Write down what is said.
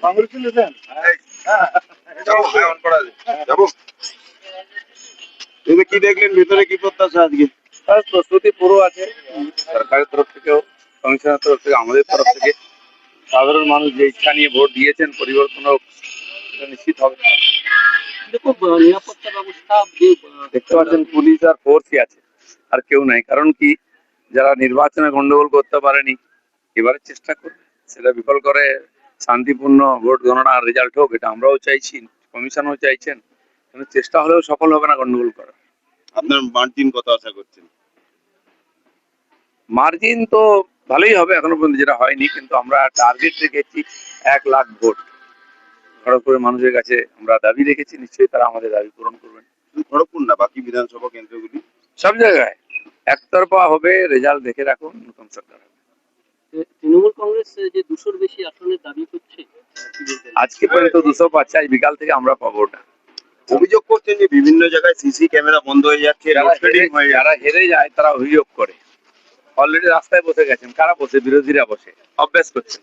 Congratulation. কি দেখলেন ভিতরে, কি প্রত্যাশা আজকে? প্রস্তুতি পুরো আছে সরকারের তরফ থেকেও, কমিশনের তরফ থেকে, আমাদের তরফ থেকে। সাধারণ মানুষ যে ইচ্ছা নিয়ে ভোট দিয়েছেন পরিবর্তন হোক, নিশ্চিত হবে। নিরাপত্তা ব্যবস্থা দেখতে পাচ্ছেন পুলিশ আর ফোর্সই আছে, আর কেউ নাই। কারণ কি, যারা নির্বাচনে গন্ডগোল করতে পারেনি এবারে চেষ্টা করবে সেটা বিফল করে শান্তিপূর্ণ ভোট গণনার রেজাল্ট হোক, এটা আমরাও চাইছি, কমিশনও চাইছেন। কিন্তু চেষ্টা হলেও সফল হবে না গন্ডগোল করা। আপনার মার্জিন কত আশা করছেন? মার্জিন তো ভালোই হবে, এখনো পর্যন্ত যেটা হয়নি, কিন্তু আমরা টার্গেট রেখেছি 1 লাখ ভোট। খড়গপুরের মানুষের কাছে আমরা দাবি রেখেছি, নিশ্চয়ই তারা আমাদের দাবি পূরণ করবেন। খড়গপুর না, বাকি বিধানসভা কেন্দ্রগুলি সব জায়গায় একতরফা হবে, রেজাল্ট দেখে রাখুন, নতুন সরকার হবে। তৃণমূল কংগ্রেস যে 200-র বেশি আসনের দাবি করছে, আজকে পর্যন্ত 200 পাচ্ছে, আজ বিকাল থেকে আমরা পাবো ওটা। অভিযোগ করছেন যে বিভিন্ন জায়গায় সিসি ক্যামেরা বন্ধ হয়ে যাচ্ছে, যারা হেরে যায় তারা অভিযোগ করে। অলরেডি রাস্তায় বসে গেছেন, কারা বসে? বিরোধীরা বসে অভ্যাস করছে।